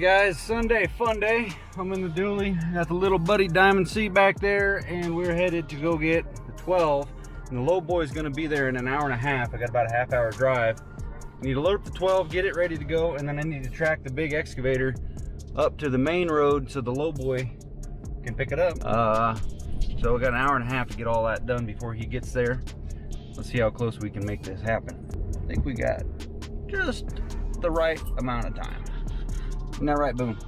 guys, Sunday fun day. I'm in the dually, got the little buddy Diamond C back there, and we're headed to go get the 12. And the low boy is going to be there in an hour and a half. I got about a half-hour drive. I need to load up the 12, get it ready to go, and then I need to track the big excavator up to the main road so the low boy can pick it up. So we got an hour and a half to get all that done before he gets there. Let's see how close we can make this happen. I think we got just the right amount of time. Isn't that right, Boom?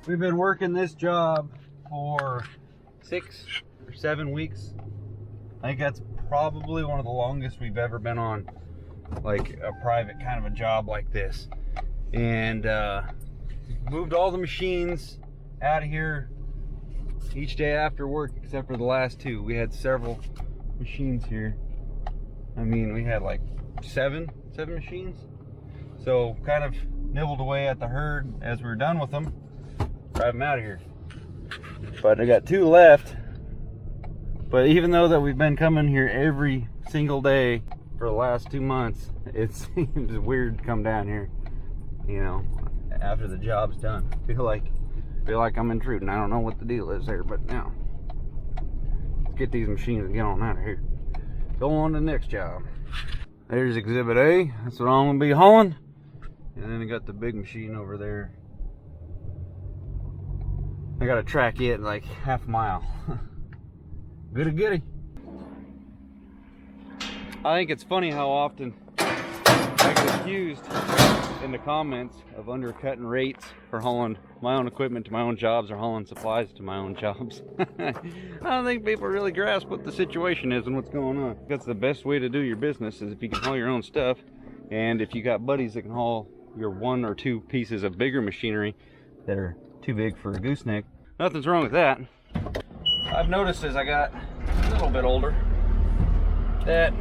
We've been working this job for 6 or 7 weeks. I think that's probably one of the longest we've ever been on like a private kind of a job like this. And moved all the machines out of here each day after work except for the last 2. We had several machines here. I mean, we had like seven machines. So kind of nibbled away at the herd as we were done with them. Drive them out of here. But I got 2 left. But even though that we've been coming here every single day for the last 2 months, it seems weird to come down here, you know, after the job's done. I feel like I'm intruding. I don't know what the deal is there, but now let's get these machines and get on out of here. Go on to the next job. There's exhibit A. That's what I'm gonna be hauling. And then I got the big machine over there. I gotta track it like half a mile. Goody. I think it's funny how often I get accused in the comments of undercutting rates for hauling my own equipment to my own jobs or hauling supplies to my own jobs. I don't think people really grasp what the situation is and what's going on. That's the best way to do your business, is if you can haul your own stuff, and if you got buddies that can haul your 1 or 2 pieces of bigger machinery that are too big for a gooseneck. Nothing's wrong with that. I've noticed as I got a little bit older that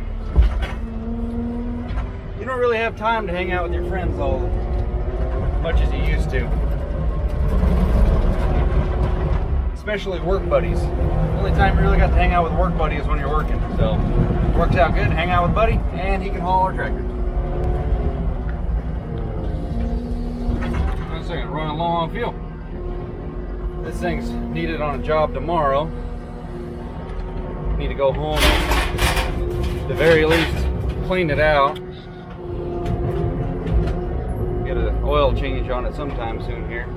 you don't really have time to hang out with your friends all as much as you used to. Especially work buddies. The only time you really got to hang out with work buddies is when you're working. So it works out good. Hang out with buddy, and he can haul our tractor. One second, running low on fuel. This thing's needed on a job tomorrow. Need to go home and, at the very least, clean it out. Get an oil change on it sometime soon here.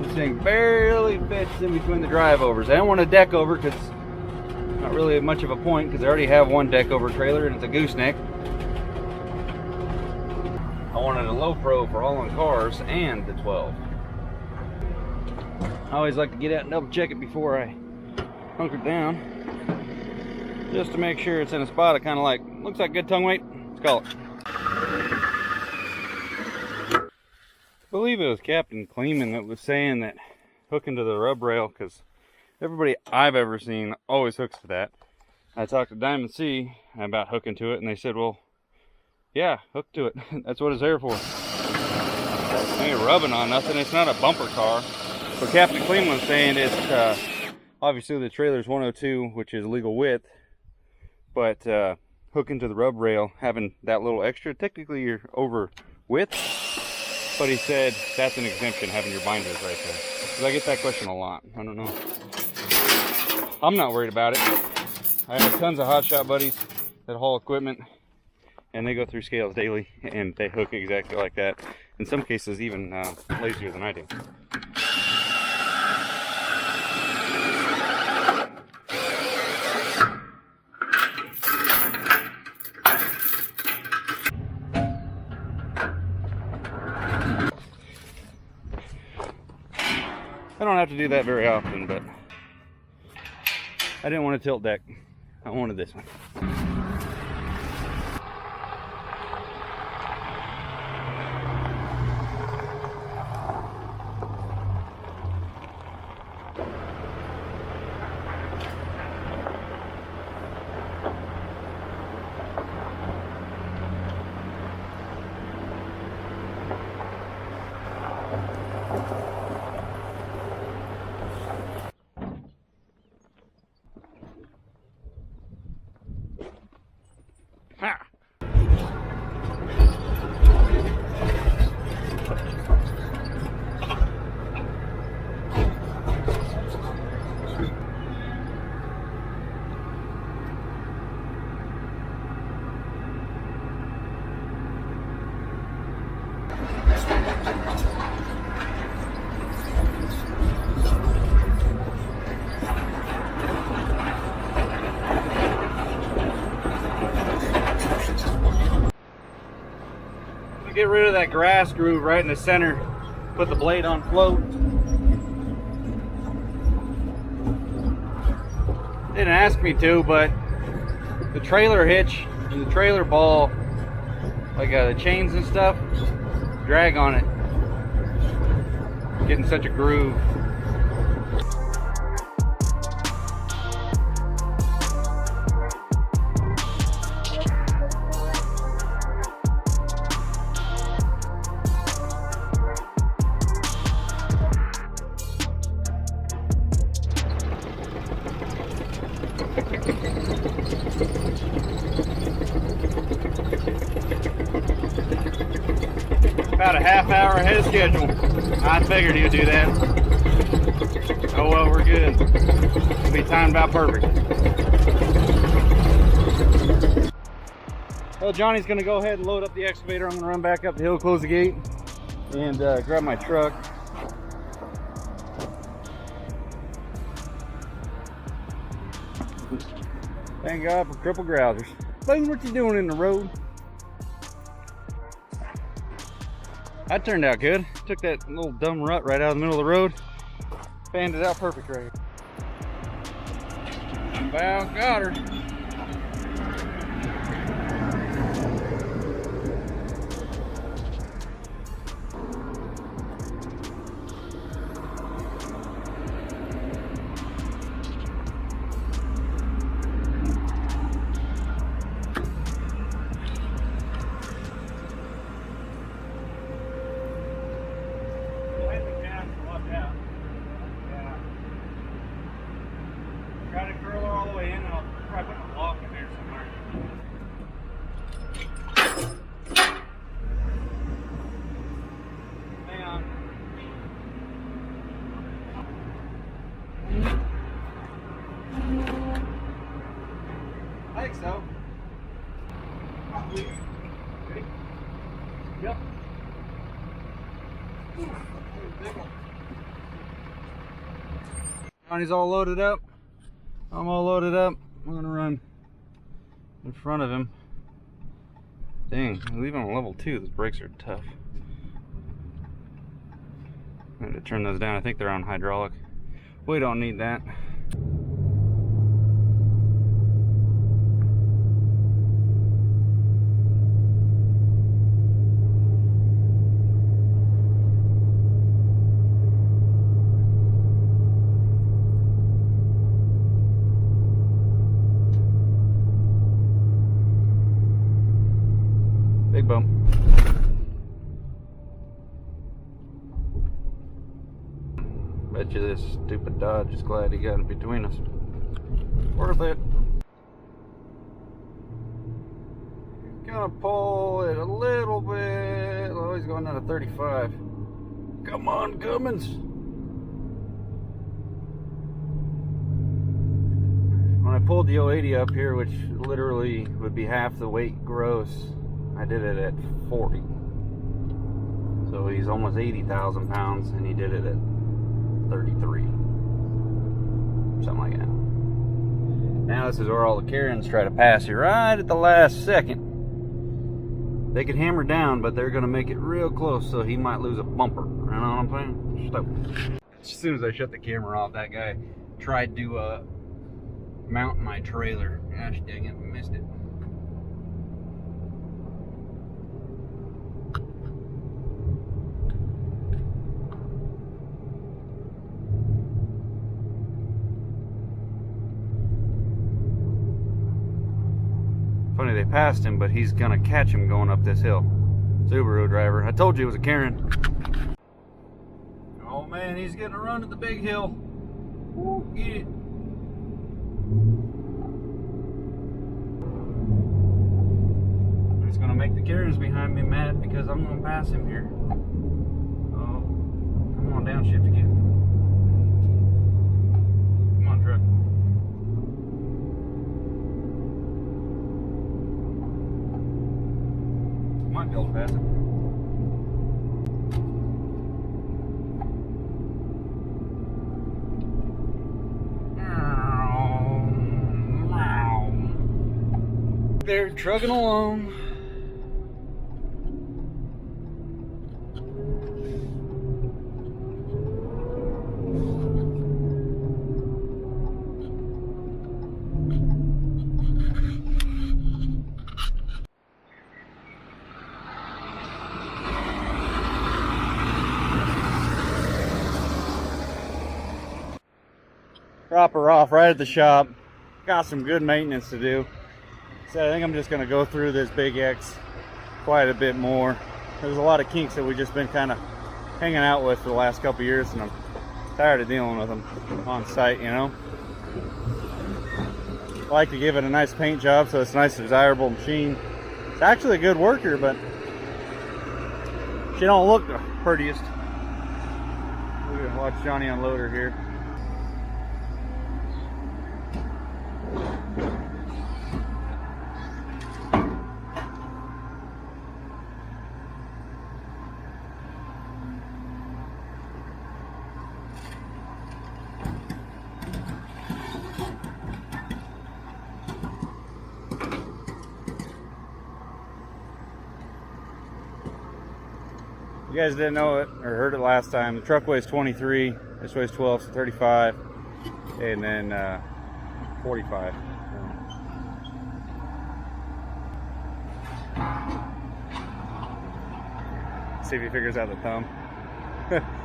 This thing barely fits in between the drive overs. I don't want a deck over because not really much of a point, because I already have one deck over trailer and it's a gooseneck. I wanted a low pro for hauling cars and the 12. I always like to get out and double check it before I hunker down, just to make sure it's in a spot I kind of like. Looks like good tongue weight. Let's call it. I believe it was Captain Kleeman that was saying that hooking to the rub rail, because everybody I've ever seen always hooks to that. I talked to Diamond C about hooking to it, and they said, well, yeah, hook to it. That's what it's there for. It ain't rubbing on nothing. It's not a bumper car. But Captain Kleeman was saying it's obviously the trailer's 102, which is legal width, but hooking to the rub rail, having that little extra, technically you're over width, but he said that's an exemption, having your binders right there. Because I get that question a lot. I don't know. I'm not worried about it. I have tons of hotshot buddies that haul equipment, and they go through scales daily, and they hook exactly like that. In some cases, even lazier than I do. I don't have to do that very often, but I didn't want a tilt deck. I wanted this one. get rid of that grass groove right in the center. Put the blade on float. Didn't ask me to, but the trailer hitch and the trailer ball, like the chains and stuff, drag on it. Getting such a groove. About a half hour ahead of schedule. I figured he would do that. Oh well, we're good. It'll be timed about perfect. Well, Johnny's gonna go ahead and load up the excavator. I'm gonna run back up the hill, close the gate, and grab my truck. Thank God for crippled grousers. Boone, what you doing in the road? That turned out good. Took that little dumb rut right out of the middle of the road. Fanned it out perfect right here. About got her. Try to curl her all the way in, and I'll probably put a block in there somewhere. Hang on. I think so. Yep. Johnny's all loaded up. I'm all loaded up. I'm gonna run in front of him. Dang, leave him on level 2. Those brakes are tough. I have to turn those down. I think they're on hydraulic. We don't need that. Big bump. Bet you this stupid Dodge is glad he got in between us. Worth it. Gonna pull it a little bit. Oh, he's going down to 35. Come on, Cummins. When I pulled the 080 up here, which literally would be half the weight gross, I did it at 40. So he's almost 80,000 pounds, and he did it at 33. Something like that. Now this is where all the Karens try to pass you right at the last second. They could hammer down, but they're gonna make it real close, so he might lose a bumper. You know what I'm saying? So, as soon as I shut the camera off, that guy tried to mount my trailer. Gosh dang it, missed it. Funny they passed him, but he's gonna catch him going up this hill. Subaru driver. I told you it was a Karen. Oh man, he's getting a run at the big hill. Woo, get it. It's gonna make the Karens behind me mad because I'm gonna pass him here. Oh, come on, downshift again. Come on, truck. Might be able to pass it. They're trucking along. drop her off right at the shop. Got some good maintenance to do. So I think I'm just gonna go through this Big X quite a bit more. There's a lot of kinks that we've just been kind of hanging out with for the last couple years, and I'm tired of dealing with them on site, you know. I like to give it a nice paint job so it's a nice, desirable machine. It's actually a good worker, but she don't look the prettiest. We're gonna watch Johnny unload her here. You guys didn't know it or heard it last time. The truck weighs 23, this weighs 12, so 35, and then 45. See if he figures out the thumb.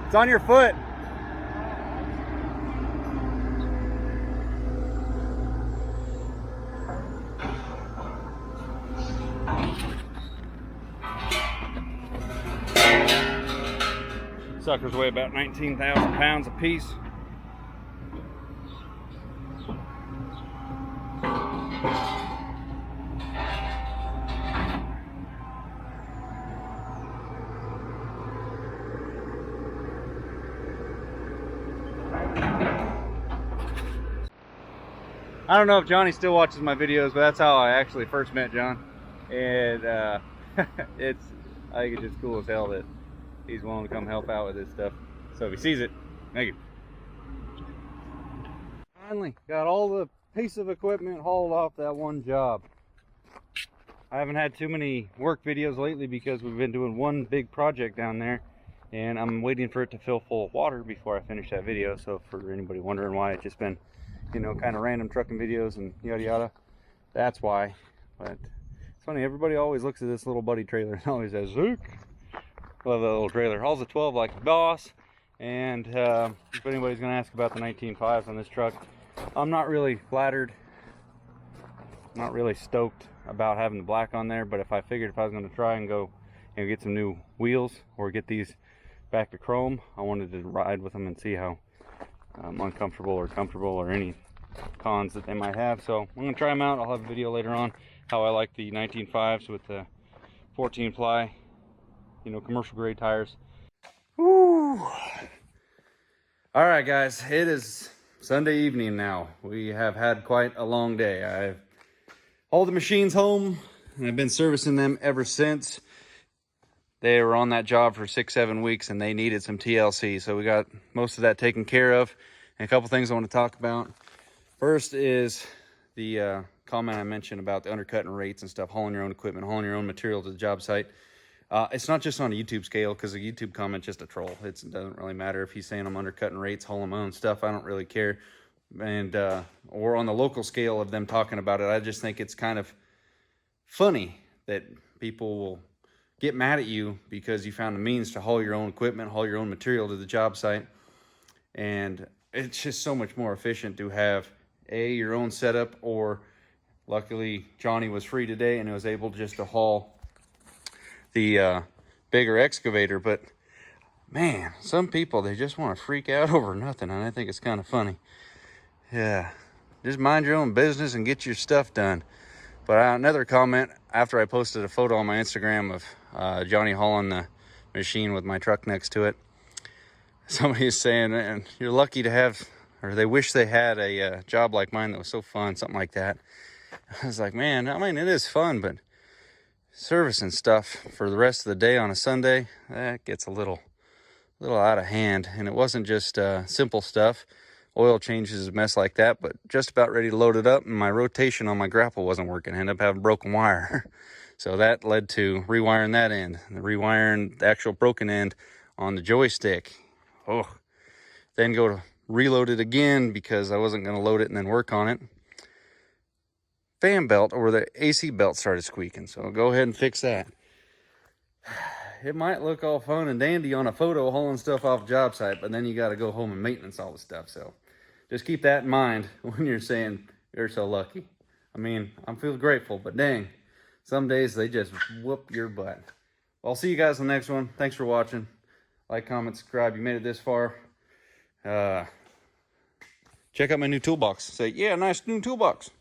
It's on your foot. Suckers weigh about 19,000 pounds a piece. I don't know if Johnny still watches my videos, but that's how I actually first met John. And I think it's just cool as hell that he's willing to come help out with this stuff. So if he sees it, thank you. Finally got all the piece of equipment hauled off that one job. I haven't had too many work videos lately because we've been doing one big project down there, and I'm waiting for it to fill full of water before I finish that video. So for anybody wondering why it's just been, you know, kind of random trucking videos and yada yada, that's why. But it's funny, everybody always looks at this little buddy trailer and always says, Zook. Love that little trailer. Hauls a 12 like a boss. And if anybody's going to ask about the 19.5s on this truck, I'm not really flattered, not really stoked about having the black on there. But if I figured if I was going to try and go and get some new wheels or get these back to chrome, I wanted to ride with them and see how uncomfortable or comfortable or any cons that they might have. So I'm going to try them out. I'll have a video later on how I like the 19.5s with the 14 ply, you know, commercial grade tires. Woo. All right, guys, it is Sunday evening now. We have had quite a long day. I've hauled the machines home and I've been servicing them ever since. They were on that job for 6-7 weeks and they needed some TLC. So we got most of that taken care of. And a couple things I want to talk about. First is the comment I mentioned about the undercutting rates and stuff, hauling your own equipment, hauling your own material to the job site. It's not just on a YouTube scale, because a YouTube comment's just a troll. It doesn't really matter if he's saying I'm undercutting rates, hauling my own stuff. I don't really care. And or on the local scale of them talking about it, I just think it's kind of funny that people will get mad at you because you found a means to haul your own equipment, haul your own material to the job site. And it's just so much more efficient to have your own setup, or luckily Johnny was free today and was able just to haul the bigger excavator. But man, some people, they just want to freak out over nothing, and I think it's kind of funny. Yeah, just mind your own business and get your stuff done. But another comment after I posted a photo on my Instagram of Johnny hauling the machine with my truck next to it, somebody is saying, man, you're lucky to have, or they wish they had a job like mine that was so fun, something like that. I was like, man, I mean, it is fun, but servicing stuff for the rest of the day on a Sunday, that gets a little out of hand. And it wasn't just simple stuff, oil changes, a mess like that, but just about ready to load it up, and my rotation on my grapple wasn't working. I ended up having broken wire. So that led to rewiring that end, and rewiring the actual broken end on the joystick. Oh, then go to reload it again because I wasn't going to load it and then work on it. Fan belt, or the AC belt, started squeaking, so I'll go ahead and fix that. It might look all fun and dandy on a photo hauling stuff off a job site, but then you got to go home and maintenance all the stuff. So just keep that in mind when you're saying you're so lucky. I mean, I'm feeling grateful, but dang, some days they just whoop your butt. Well, I'll see you guys in the next one. Thanks for watching. Like, comment, subscribe. You made it this far. Check out my new toolbox. Say, yeah, nice new toolbox.